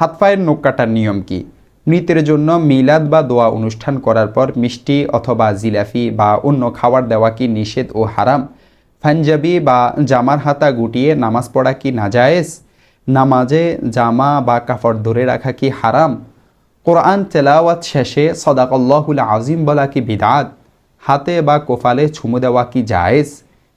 হাত পায়ের নখ কাটার নিয়ম কি? মৃতের জন্য মিলাদ বা দোয়া অনুষ্ঠান করার পর মিষ্টি অথবা জিলাফি বা অন্য খাবার দেওয়া কি নিষেধ ও হারাম? পাঞ্জাবি বা জামার হাতা গুটিয়ে নামাজ পড়া কি নাজায়েজ? নামাজে জামা বা কাপড় ধরে রাখা কি হারাম? কোরআন তেলাওয়াত শেষে সদাকল্লাহুল আজিম বলা কি বিদআত? হাতে বা কোফালে চুমু দেওয়া কি জায়েজ?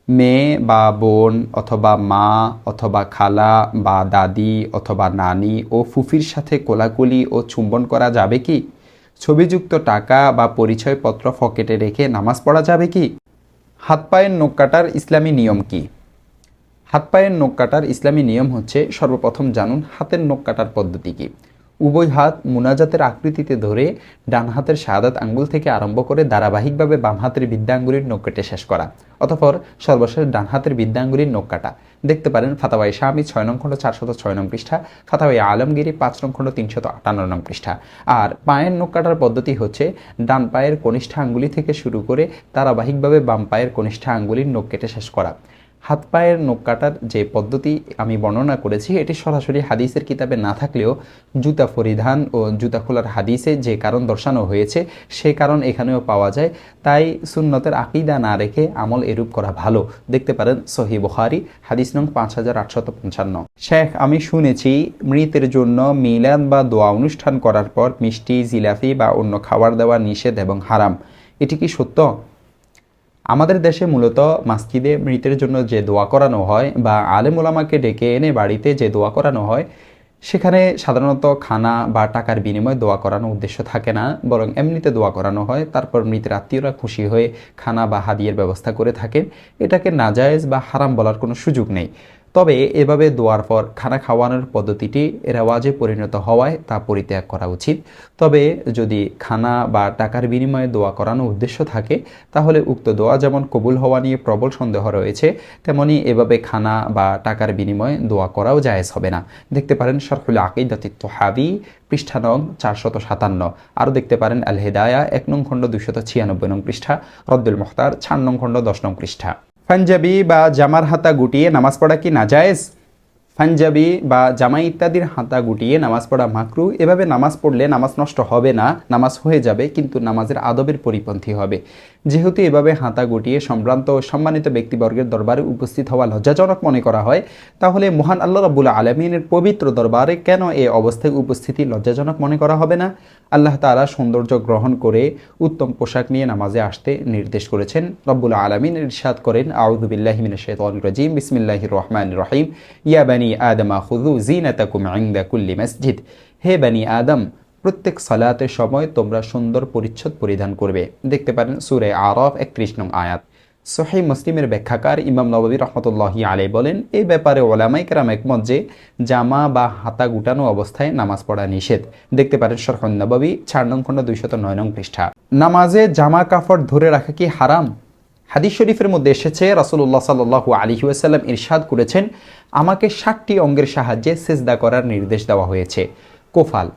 মেয়ে বা বোন অথবা মা অথবা খালা বা দাদি অথবা নানি ও ফুফির সাথে কোলাকুলি ও চুম্বন করা যাবে কি? ছবিযুক্ত টাকা বা পরিচয়পত্র পকেটে রেখে নামাজ পড়া যাবে কি? হাত পায়ের নখ কাটার ইসলামী নিয়ম কি? হাত পায়ের নখ কাটার ইসলামী নিয়ম হচ্ছে, সর্বপ্রথম জানুন হাতের নখ কাটার পদ্ধতি কি। উভয় হাত মুনাজাতের আকৃতিতে ধরে ডান হাতের শাহাদাত আঙ্গুল থেকে আরম্ভ করে ধারাবাহিকভাবে বাম হাতের বৃদ্ধাঙ্গুলির নখ কেটে শেষ করা, অতঃপর সর্বশেষ ডান হাতের বৃদ্ধাঙ্গুলির নখ কাটা। দেখতে পারেন ফাতাওয়ায়ে শামি 6 নং খণ্ড 406 নং পৃষ্ঠা, ফাতাওয়ায়ে আলমগীরি 5 নং খণ্ড 358 নং পৃষ্ঠা। আর পায়ের নখ কাটার পদ্ধতি হচ্ছে, ডান পায়ের কনিষ্ঠ আঙ্গুলি থেকে শুরু করে ধারাবাহিকভাবে বাম পায়ের কনিষ্ঠ আঙ্গুলির নখ কেটে শেষ করা। হাত পায়ের নখ কাটার যে পদ্ধতি আমি বর্ণনা করেছি, এটি সরাসরি হাদিসের কিতাবে না থাকলেও জুতা পরিধান ও জুতা খোলার হাদিসে যে কারণ দর্শানো হয়েছে সেই কারণ এখানেও পাওয়া যায়। তাই সুন্নতের আকীদা না রেখে আমল এরূপ করা ভালো। দেখতে পারেন সহিহ বুখারী হাদিস নং 5855। শেখ, আমি শুনেছি মৃতের জন্য মিলাদ বা দোয়া অনুষ্ঠান করার পর মিষ্টি, জিলাফি বা অন্য খাবার দেওয়া নিষেধ এবং হারাম, এটি কি সত্য? আমাদের দেশে মূলত মসজিদে মৃতের জন্য যে দোয়া করানো হয় বা আলেম ওলামাকে ডেকে এনে বাড়িতে যে দোয়া করানো হয়, সেখানে সাধারণত খানা বা টাকার বিনিময়ে দোয়া করানোর উদ্দেশ্য থাকে না, বরং এমনিতে দোয়া করানো হয়। তারপর মৃতের আত্মীয়রা খুশি হয়ে খানা বা হাদিয়ার ব্যবস্থা করে থাকেন। এটাকে নাজায়েজ বা হারাম বলার কোনো সুযোগ নেই। তবে এভাবে দোয়ার পর খানা খাওয়ানোর পদ্ধতিটি রেওয়াজে পরিণত হওয়ায় তা পরিত্যাগ করা উচিত। তবে যদি খানা বা টাকার বিনিময়ে দোয়া করানোর উদ্দেশ্য থাকে, তাহলে উক্ত দোয়া যেমন কবুল হওয়া নিয়ে প্রবল সন্দেহ রয়েছে, তেমনি এভাবে খানা বা টাকার বিনিময়ে দোয়া করাও জায়েজ হবে না। দেখতে পারেন শারহুল আকিদাতিত তাহাবী পৃষ্ঠা নং 457। আরও দেখতে পারেন আল হিদায়া 1 নং খণ্ড 296 নং পৃষ্ঠা, রদ্দুল মুখতার 4 নং খণ্ড 10 নং পৃষ্ঠা। পাঞ্জাবি বা জামার হাতা গুটিয়ে নামাজ পড়া কি নাজায়েজ? পাঞ্জাবি বা জামা ইত্যাদির হাতা গুটিয়ে নামাজ পড়া মাকরু। এভাবে নামাজ পড়লে নামাজ নষ্ট হবে না, নামাজ হয়ে যাবে, কিন্তু নামাজের আদবের পরিপন্থী হবে। যেহেতু এভাবে হাতা গুটিয়ে সম্ভ্রান্ত ও সম্মানিত ব্যক্তিবর্গের দরবারে উপস্থিত হওয়া লজ্জাজনক মনে করা হয়, তাহলে মহান আল্লাহ রাব্বুল আলামিনের পবিত্র দরবারে কেন এ অবস্থায় উপস্থিতি লজ্জাজনক মনে করা হবে না? আল্লাহ তাআলা সৌন্দর্য গ্রহণ করে উত্তম পোশাক নিয়ে নামাজে আসতে নির্দেশ করেছেন। রব্বুল আলামিন ইরশাদ করেন, আউযু বিল্লাহি মিনাশ শাইতানির রাজীম, বিসমিল্লাহির রহমানির রহিম, ইয়া বানি আদমা খুযু যিনাতাকুম ইনদা কুল্লি মসজিদ। হে বানি আদম, প্রত্যেক সালাতের সময় তোমরা সুন্দর পরিচ্ছদ পরিধান করবে। দেখতে পারেন সূরা আরাফ 31 নং আয়াত। সহিহ মুসলিমের ব্যাখ্যাকার ইমাম নববী রাহমাতুল্লাহি আলাইহি বলেন, এই ব্যাপারে উলামায়ে কেরাম একমত যে জামা বা হাতা গুটানো অবস্থায় নামাজ পড়া নিষেধ। দেখতে পারেন শরহুন নববী 4 নং খণ্ড 209 নং পৃষ্ঠা। নামাজে জামা কাপড় ধরে রাখা কি হারাম? হাদিস শরীফের মধ্যে এসেছে, রাসূলুল্লাহ সাল্লাল্লাহু আলাইহি ওয়াসাল্লাম ইরশাদ করেছেন, আমাকে 7টি অঙ্গের সাহায্যে সিজদা করার নির্দেশ দেওয়া হয়েছে। কোফাল,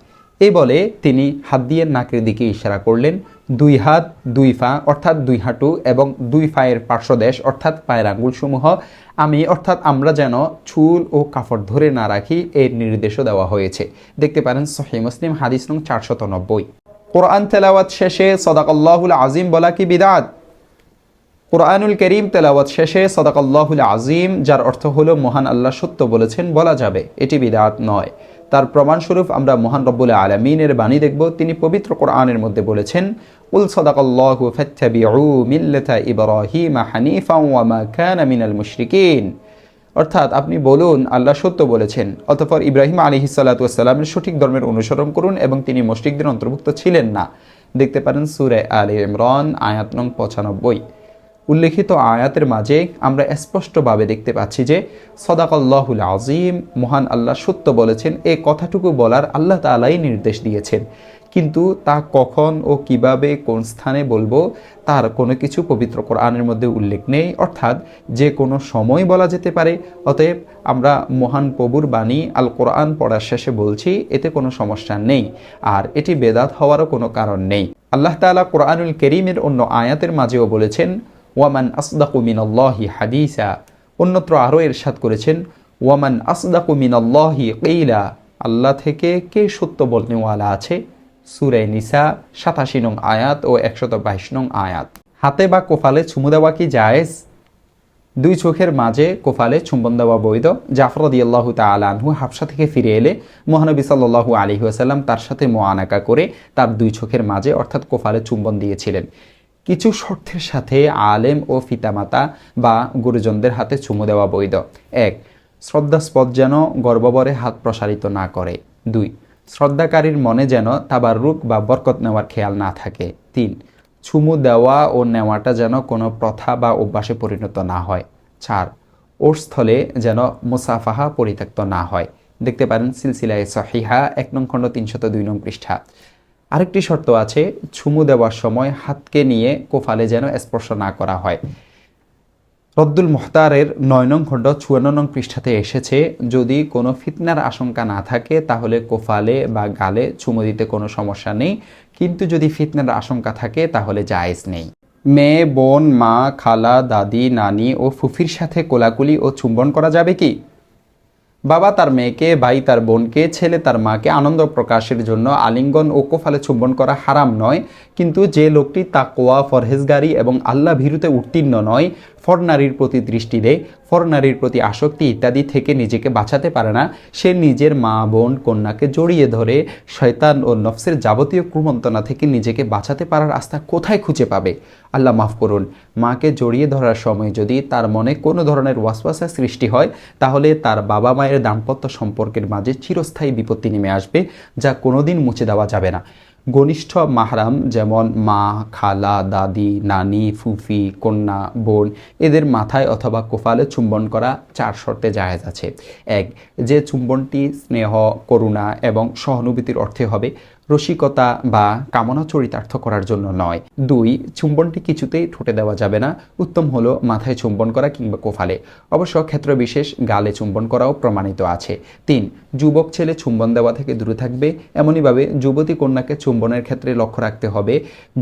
এই বলে তিনি হাত দিয়ে নাকের দিকে ইশারা করলেন। 2 হাত 2 পা অর্থাৎ 2 হাঁটু এবং 2 পায়ের পার্শ্বদেশ অর্থাৎ পায়ের আঙ্গুলসমূহ আমি অর্থাৎ আমরা যেন চুল ও কাপড় ধরে না রাখি, এর নির্দেশও দেওয়া হয়েছে। দেখতে পারেন সহিহ মুসলিম হাদিস নং 490। কোরআন তেলাওয়াত শেষে সাদাকাল্লাহুল আজিম বলা কি বিদআত? কোরআনুল কারীম তেলাওয়াত শেষে সাদাকাল্লাহুল আজিম, যার অর্থ হলো মহান আল্লাহ সত্য বলেছেন, বলা যাবে, এটি বিদআত নয়। তার প্রমাণস্বরূপ আমরা মহান রব্বুল আলামিনের বাণী দেখব। তিনি পবিত্র কোরআনের মধ্যে বলেছেন, কুল সাদাকাল্লাহু ফাত্তাবিউ মিল্লাতা ইব্রাহিম হানিফাও ওয়া মা কানা মিনাল মুশরিকিন। অর্থাৎ আপনি বলুন আল্লাহ সত্য বলেছেন, অতঃপর ইব্রাহিম আলাইহিস সালাতু ওয়াস সালামের সঠিক ধর্মের অনুসরণ করুন এবং তিনি মুশরিকদের অন্তর্ভুক্ত ছিলেন না। দেখতে পারেন সূরা আলে ইমরান আয়াত নং 95। উল্লেখিত আয়াতের মাঝে আমরা স্পষ্টভাবে দেখতে পাচ্ছি যে সাদাকাল্লাহুল আজিম, মহান আল্লাহ সত্য বলেছেন, এই কথাটুকু বলার আল্লাহ তাআলাই নির্দেশ দিয়েছেন। কিন্তু তা কখন ও কিভাবে কোন স্থানে বলবো তার কোনো কিছু পবিত্র কোরআনের মধ্যে উল্লেখ নেই, অর্থাৎ যে কোনো সময় বলা যেতে পারে। অতএব আমরা মহান প্রভুর বাণী আল কোরআন পড়ার শেষে বলছি, এতে কোনো সমস্যা নেই, আর এটি বেদাত হওয়ারও কোনো কারণ নেই। আল্লাহ তাআলা কোরআনুল কারীমের অন্য আয়াতের মাঝেও বলেছেন, ওয়ামান আসদাকু মিনাল্লাহি হাদিসা। অন্যত্র আরও ইরশাদ করেছেন, ওয়ামান আসদাকু মিনাল্লাহি কিলা। আল্লাহ থেকে কে সত্য বলনেওয়ালা আছে? সূরা নিসা 87 নং আয়াত ও 122 নং আয়াত। হাতে বা কোফালে চুমু দেওয়া কি জায়েজ? দুই চোখের মাঝে কোফালে চুম্বন দেওয়া বৈধ। জাফর রাদিয়াল্লাহু তাআলা আনহু হাবশা থেকে ফিরে এলে মহানবী সাল্লাল্লাহু আলাইহি ওয়াসাল্লাম তার সাথে মুআনাকা করে তার দুই চোখের মাঝে অর্থাৎ কোফালে চুম্বন দিয়েছিলেন। কিছু শর্তের সাথে আলেম ও পিতামাতা বা গুরুজনদের হাতে চুমু দেওয়া বৈধ। 1. শ্রদ্ধাস্পদ যেন গর্বভরে হাত প্রসারিত না করে। 2. শ্রদ্ধাকারীর মনে যেন তাবাররুক বা বরকত নেওয়ার খেয়াল না থাকে। 3. চুমু দেওয়া ও নেওয়াটা যেন কোনো প্রথা বা অভ্যাসে পরিণত না হয়। 4. ওর স্থলে যেন মুসাফাহা পরিত্যক্ত না হয়। দেখতে পারেন সিলসিলায়ে সহিহা 1 নং খণ্ড 302 নং পৃষ্ঠা। আরেকটি শর্ত আছে, চুমু দেওয়ার সময় হাতকে নিয়ে কোফালে যেন স্পর্শ না করা হয়। রদ্দুল মুখতারের 9 নং খণ্ড 54 নং পৃষ্ঠাতে এসেছে, যদি কোনো ফিতনার আশঙ্কা না থাকে তাহলে কোফালে বা গালে চুমু দিতে কোনো সমস্যা নেই, কিন্তু যদি ফিতনার আশঙ্কা থাকে তাহলে জায়েজ নেই। মেয়ে, বোন, মা, খালা, দাদি, নানি ও ফুফির সাথে কোলাকুলি ও চুম্বন করা যাবে কি? বাবা তার মেয়েকে, ভাই তার বোনকে, ছেলে তার মাকে আনন্দ প্রকাশের জন্য আলিঙ্গন ও কোফালে চুম্বন করা হারাম নয়, কিন্তু যে লোকটি তাকওয়া, পরহেজগারি এবং আল্লাহ ভীরুতে উত্তীর্ণ নয়, ফর নারীর প্রতি দৃষ্টি দেয়, ফর নারীর প্রতি আসক্তি ইত্যাদি থেকে নিজেকে বাঁচাতে পারে না, সে নিজের মা, বোন, কন্যাকে জড়িয়ে ধরে শয়তান ও নফসের যাবতীয় কুমন্ত্রণা থেকে নিজেকে বাঁচাতে পারার আস্থা কোথায় খুঁজে পাবে? আল্লাহ মাফ করুন। মাকে জড়িয়ে ধরার সময় যদি তার মনে কোনো ধরনের ওয়াসওয়াসা সৃষ্টি হয়, তাহলে তার বাবা মায়ের দাম্পত্য সম্পর্কের মাঝে চিরস্থায়ী বিপত্তি নেমে আসবে, যা কোনোদিন মুছে দেওয়া যাবে না। ঘনিষ্ঠ মাহরাম যেমন মা, খালা, দাদি, নানি, ফুফি, কন্যা, বোন এদের মাথায় অথবা কোফালে চুম্বন করা 4 শর্তে জায়েজ আছে। 1. যে চুম্বনটি স্নেহ, করুণা এবং সহানুভূতির অর্থে হবে, রসিকতা বা কামনা চরিতার্থ করার জন্য নয়। 2. চুম্বনটি কিছুতেই ঠোঁটে দেওয়া যাবে না, উত্তম হলো মাথায় চুম্বন করা কিংবা কোফালে। অবশ্য ক্ষেত্র বিশেষ গালে চুম্বন করাও প্রমাণিত আছে। 3. যুবক ছেলে চুম্বন দেওয়া থেকে দূরে থাকবে। এমনইভাবে যুবতী কন্যাকে চুম্বনের ক্ষেত্রে লক্ষ্য রাখতে হবে,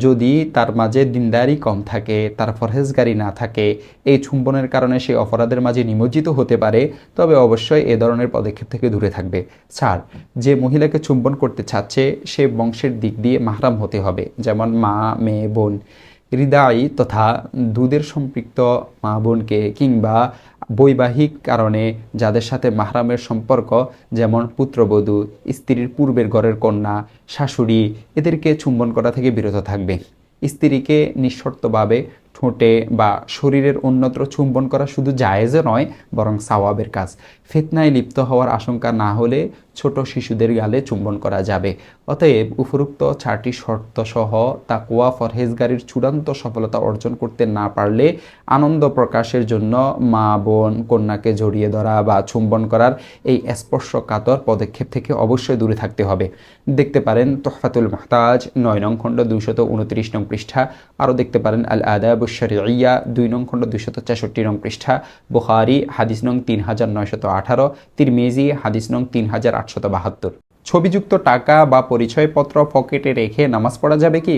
যদি তার মাঝে দিনদারি কম থাকে, তার পরহেজগারি না থাকে, এই চুম্বনের কারণে সে অপরাধের মাঝে নিমজ্জিত হতে পারে, তবে অবশ্যই এ ধরনের পদক্ষেপ থেকে দূরে থাকবে। 4. যে মহিলাকে চুম্বন করতে চাচ্ছে সে বংশের দিক দিয়ে মাহরাম হতে হবে, যেমন মা, মেয়ে, বোন। হৃদয় তথা দুধের সম্পৃক্ত মা বোনকে কিংবা বৈবাহিক কারণে যাদের সাথে মাহরামের সম্পর্ক, যেমন পুত্রবধূ, স্ত্রীর পূর্বের ঘরের কন্যা, শাশুড়ি, এদেরকে চুম্বন করা থেকে বিরত থাকবে। স্ত্রীকে নিঃশর্তভাবে ঠোঁটে বা শরীরের অন্যত্র চুম্বন করা শুধু জায়েজও নয়, বরং সাওয়াবের কাজ। ফিতনায় লিপ্ত হওয়ার আশঙ্কা না হলে ছোট শিশুদের গালে চুম্বন করা যাবে। অতএব উপরোক্ত 4টি শর্ত সহ তাকওয়া, পরহেজগারির চূড়ান্ত সফলতা অর্জন করতে না পারলে আনন্দ প্রকাশের জন্য মা, বোন, কন্যাকে জড়িয়ে ধরা বা চুম্বন করার এই স্পর্শকাতর পদক্ষেপ থেকে অবশ্যই দূরে থাকতে হবে। দেখতে পারেন তোহফাতুল মুহতাজ 9 নং খণ্ড 229 নং পৃষ্ঠা। আরও দেখতে পারেন আল আদাবুশ শরঈয়া 2 নং খণ্ড 263 নং পৃষ্ঠা, বুখারী হাদিস নং 3918, তিরমিজি হাদিস নং 3872। ছবিযুক্ত টাকা বা পরিচয়পত্র পকেটে রেখে নামাজ পড়া যাবে কি?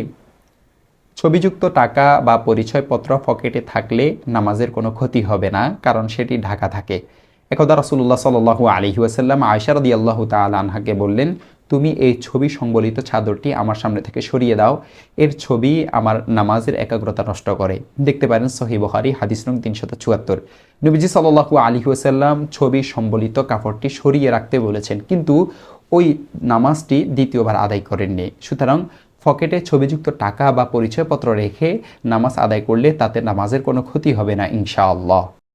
ছবিযুক্ত টাকা বা পরিচয়পত্র পকেটে থাকলে নামাজের কোনো ক্ষতি হবে না, কারণ সেটি ঢাকা থাকে। একদা রাসূলুল্লাহ সাল্লাল্লাহু আলাইহি ওয়াসাল্লাম আয়েশা রাদিয়াল্লাহু তাআলা আনহাকে বললেন, তুমি এই ছবি সংবলিত চাদরটি আমার সামনে থেকে সরিয়ে দাও, এর ছবি আমার নামাজের একাগ্রতা নষ্ট করে। দেখতে পারেন সহিহ বুখারী হাদিস নং 374। নবীজি সাল্লাল্লাহু আলাইহি ওয়াসাল্লাম ছবি সম্বলিত কাপড়টি সরিয়ে রাখতে বলেছেন, কিন্তু ওই নামাজটি দ্বিতীয়বার আদায় করেননি। সুতরাং পকেটে ছবিযুক্ত টাকা বা পরিচয়পত্র রেখে নামাজ আদায় করলে তাতে নামাজের কোনো ক্ষতি হবে না ইনশাআল্লাহ।